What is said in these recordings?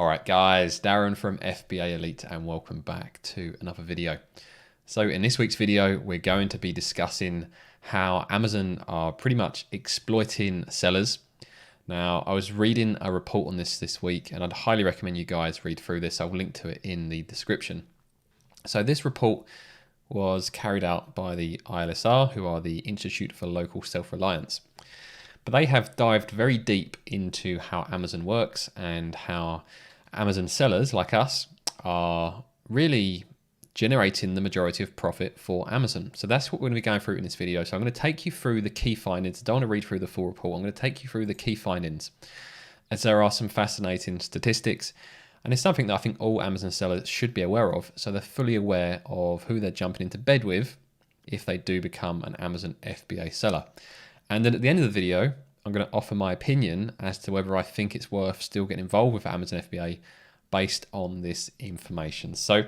All right, guys, Darren from FBA Elite, and welcome back to another video. So in this week's video, we're going to be discussing how Amazon are pretty much exploiting sellers. Now, I was reading a report on this week, and I'd highly recommend you guys read through this. I'll link to it in the description. So this report was carried out by the ILSR, who are the Institute for Local Self-Reliance. But they have dived very deep into how Amazon works and how Amazon sellers like us are really generating the majority of profit for Amazon. So that's what we're going to be going through in this video. So I'm going to take you through the key findings. I don't want to read through the full report. I'm going to take you through the key findings, as there are some fascinating statistics. And it's something that I think all Amazon sellers should be aware of, so they're fully aware of who they're jumping into bed with if they do become an Amazon FBA seller. And then at the end of the video, I'm going to offer my opinion as to whether I think it's worth still getting involved with Amazon FBA based on this information. So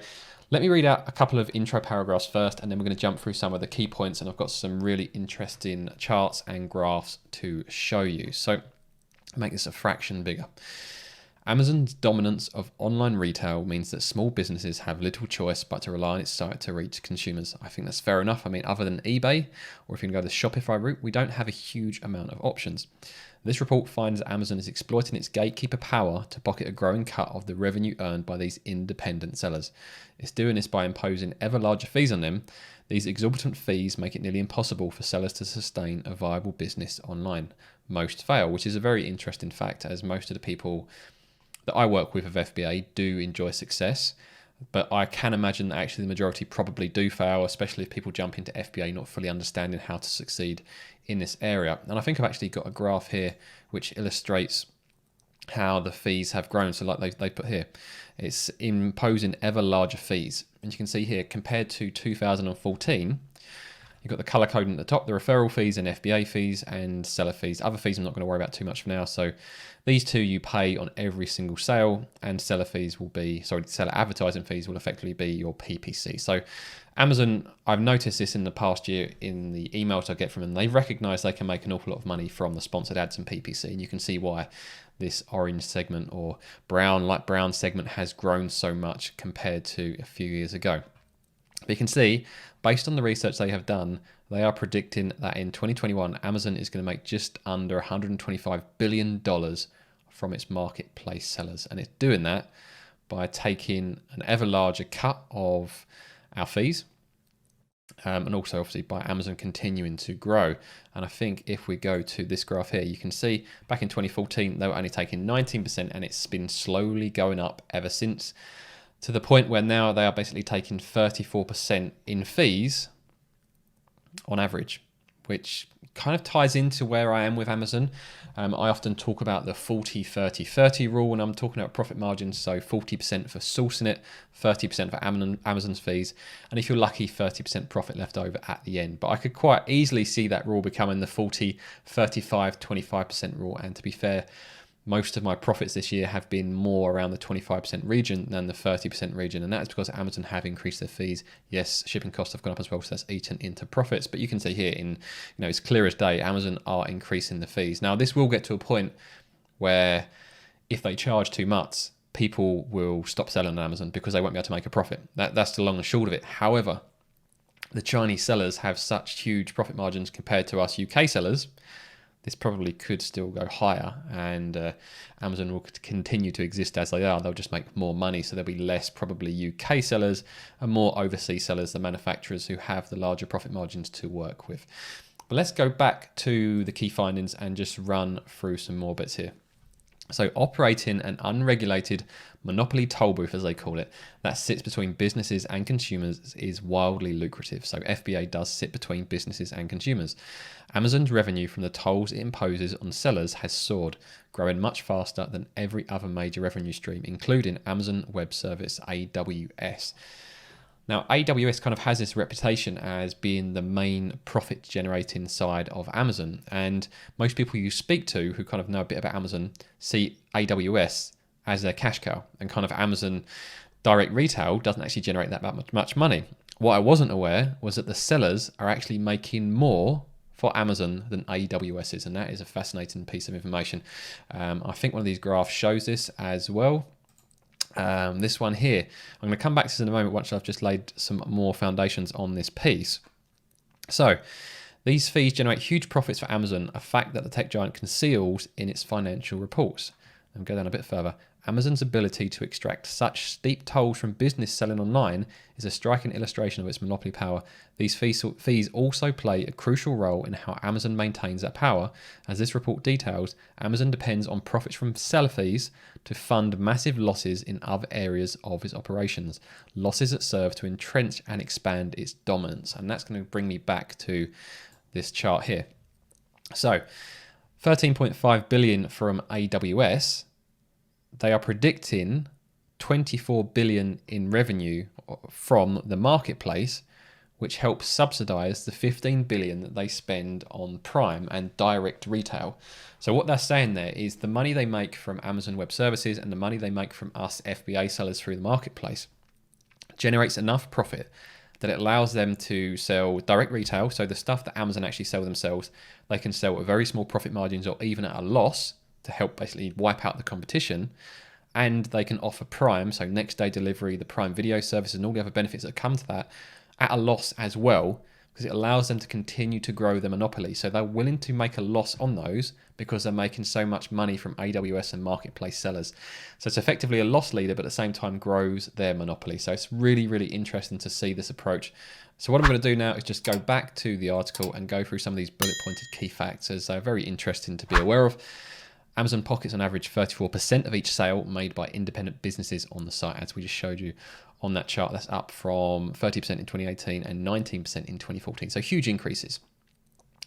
let me read out a couple of intro paragraphs first, and then we're going to jump through some of the key points, and I've got some really interesting charts and graphs to show you. So make this a fraction bigger. Amazon's dominance of online retail means that small businesses have little choice but to rely on its site to reach consumers. I think that's fair enough. I mean, other than eBay, or if you can go the Shopify route, we don't have a huge amount of options. This report finds Amazon is exploiting its gatekeeper power to pocket a growing cut of the revenue earned by these independent sellers. It's doing this by imposing ever larger fees on them. These exorbitant fees make it nearly impossible for sellers to sustain a viable business online. Most fail, which is a very interesting fact, as most of the people that I work with FBA do enjoy success, but I can imagine that actually the majority probably do fail, especially if people jump into FBA not fully understanding how to succeed in this area. And I think I've actually got a graph here which illustrates how the fees have grown. So like they put here, it's imposing ever larger fees. And you can see here, compared to 2014, you've got the color coding at the top, the referral fees and FBA fees and seller fees. Other fees I'm not going to worry about too much for now. So these two you pay on every single sale, and seller fees will be, seller advertising fees will effectively be your PPC. So Amazon, I've noticed this in the past year in the emails I get from them. They've recognized they can make an awful lot of money from the sponsored ads and PPC. And you can see why this orange segment or light brown segment has grown so much compared to a few years ago. But you can see, based on the research they have done, they are predicting that in 2021, Amazon is going to make just under $125 billion from its marketplace sellers. And it's doing that by taking an ever larger cut of our fees, and also obviously by Amazon continuing to grow. And I think if we go to this graph here, you can see back in 2014, they were only taking 19%, and it's been slowly going up ever since, to the point where now they are basically taking 34% in fees on average, which kind of ties into where I am with Amazon. I often talk about the 40-30-30 rule when I'm talking about profit margins. So 40% for sourcing it, 30% for Amazon's fees, and if you're lucky, 30% profit left over at the end. But I could quite easily see that rule becoming the 40-35-25% rule. And to be fair, most of my profits this year have been more around the 25% region than the 30% region. And that's because Amazon have increased their fees. Yes, shipping costs have gone up as well, so that's eaten into profits. But you can see here, it's clear as day, Amazon are increasing the fees. Now, this will get to a point where if they charge too much, people will stop selling on Amazon because they won't be able to make a profit. That's the long and short of it. However, the Chinese sellers have such huge profit margins compared to us UK sellers. This probably could still go higher, and Amazon will continue to exist as they are. They'll just make more money, so there'll be less probably UK sellers and more overseas sellers, the manufacturers who have the larger profit margins to work with. But let's go back to the key findings and just run through some more bits here. So operating an unregulated monopoly toll booth, as they call it, that sits between businesses and consumers is wildly lucrative. So FBA does sit between businesses and consumers. Amazon's revenue from the tolls it imposes on sellers has soared, growing much faster than every other major revenue stream, including Amazon Web Service, AWS. Now, AWS kind of has this reputation as being the main profit generating side of Amazon. And most people you speak to who kind of know a bit about Amazon see AWS as their cash cow, and kind of Amazon direct retail doesn't actually generate that much money. What I wasn't aware was that the sellers are actually making more for Amazon than AWS is. And that is a fascinating piece of information. I think one of these graphs shows this as well. This one here, I'm going to come back to this in a moment once I've just laid some more foundations on this piece. So these fees generate huge profits for Amazon, a fact that the tech giant conceals in its financial reports. And go down a bit further. Amazon's ability to extract such steep tolls from business selling online is a striking illustration of its monopoly power. These fees also play a crucial role in how Amazon maintains that power. As this report details, Amazon depends on profits from seller fees to fund massive losses in other areas of its operations, losses that serve to entrench and expand its dominance. And that's going to bring me back to this chart here. So 13.5 billion from AWS. They are predicting 24 billion in revenue from the marketplace, which helps subsidize the 15 billion that they spend on Prime and direct retail. So what they're saying there is the money they make from Amazon Web Services and the money they make from us FBA sellers through the marketplace generates enough profit that it allows them to sell direct retail. So the stuff that Amazon actually sell themselves, they can sell at very small profit margins or even at a loss to help basically wipe out the competition. And they can offer Prime, so next day delivery, the Prime video services and all the other benefits that come to that at a loss as well, because it allows them to continue to grow their monopoly. So they're willing to make a loss on those because they're making so much money from AWS and marketplace sellers. So it's effectively a loss leader, but at the same time grows their monopoly. So it's really, really interesting to see this approach. So what I'm going to do now is just go back to the article and go through some of these bullet pointed key facts, as they're very interesting to be aware of. Amazon pockets on average 34% of each sale made by independent businesses on the site, as we just showed you on that chart. That's up from 30% in 2018 and 19% in 2014. So huge increases.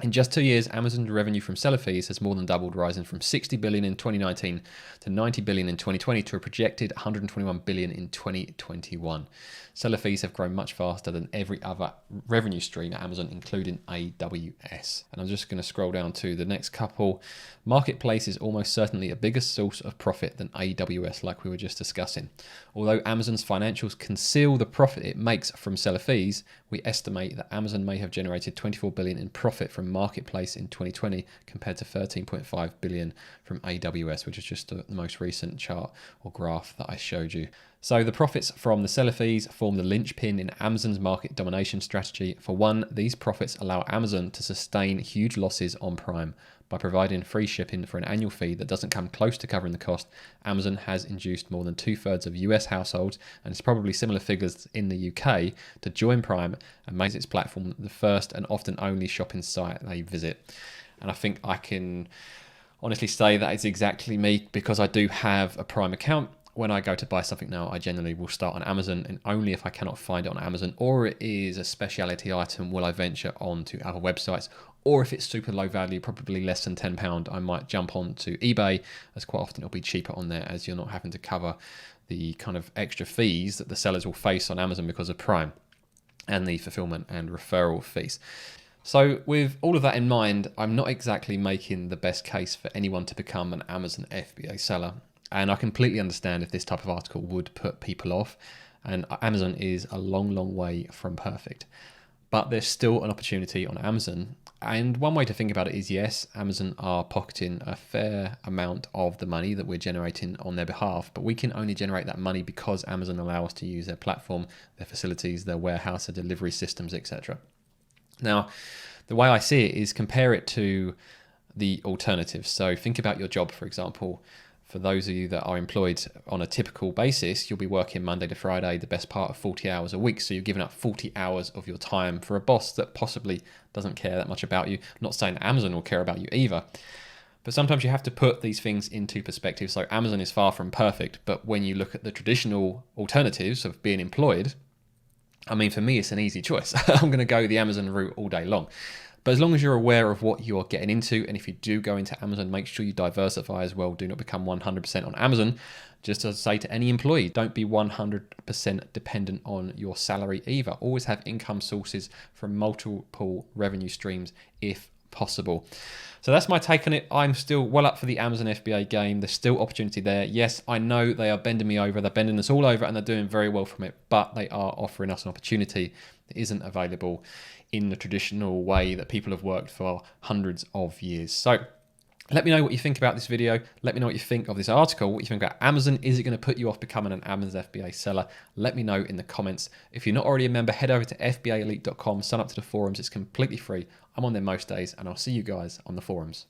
In just 2 years, Amazon's revenue from seller fees has more than doubled, rising from 60 billion in 2019 to 90 billion in 2020 to a projected 121 billion in 2021. Seller fees have grown much faster than every other revenue stream at Amazon, including AWS. And I'm just going to scroll down to the next couple. Marketplace is almost certainly a bigger source of profit than AWS, like we were just discussing. Although Amazon's financials conceal the profit it makes from seller fees, we estimate that Amazon may have generated 24 billion in profit from Marketplace in 2020 compared to 13.5 billion from AWS, which is just the most recent chart or graph that I showed you. So the profits from the seller fees form the linchpin in Amazon's market domination strategy. For one, these profits allow Amazon to sustain huge losses on Prime. By providing free shipping for an annual fee that doesn't come close to covering the cost, Amazon has induced more than 2/3 of US households, and it's probably similar figures in the UK, to join Prime and makes its platform the first and often only shopping site they visit. And I think I can honestly say that it's exactly me, because I do have a Prime account. When I go to buy something now, I generally will start on Amazon, and only if I cannot find it on Amazon or it is a speciality item will I venture on to other websites. Or if it's super low value, probably less than £10, I might jump on to eBay, as quite often it'll be cheaper on there, as you're not having to cover the kind of extra fees that the sellers will face on Amazon because of Prime and the fulfillment and referral fees. So with all of that in mind, I'm not exactly making the best case for anyone to become an Amazon FBA seller. And I completely understand if this type of article would put people off, and Amazon is a long, long way from perfect. But there's still an opportunity on Amazon. And one way to think about it is, yes, Amazon are pocketing a fair amount of the money that we're generating on their behalf, but we can only generate that money because Amazon allow us to use their platform, their facilities, their warehouse, their delivery systems, etc. Now, the way I see it is compare it to the alternatives. So think about your job, for example. For those of you that are employed on a typical basis, you'll be working Monday to Friday, the best part of 40 hours a week. So you're giving up 40 hours of your time for a boss that possibly doesn't care that much about you. I'm not saying that Amazon will care about you either. But sometimes you have to put these things into perspective. So Amazon is far from perfect, but when you look at the traditional alternatives of being employed, I mean, for me, it's an easy choice. I'm going to go the Amazon route all day long. But as long as you're aware of what you're getting into, and if you do go into Amazon, make sure you diversify as well. Do not become 100% on Amazon. Just as I say to any employee, don't be 100% dependent on your salary either. Always have income sources from multiple revenue streams if possible. So that's my take on it. I'm still well up for the Amazon FBA game. There's still opportunity there. Yes, I know they are bending me over. They're bending us all over, and they're doing very well from it, but they are offering us an opportunity that isn't available in the traditional way that people have worked for hundreds of years. So Let me know what you think about this video. Let me know what you think of this article, what you think about Amazon. Is it going to put you off becoming an Amazon FBA seller? Let me know in the comments. If you're not already a member, head over to fbaelite.com, sign up to the forums. It's completely free. I'm on there most days, and I'll see you guys on the forums.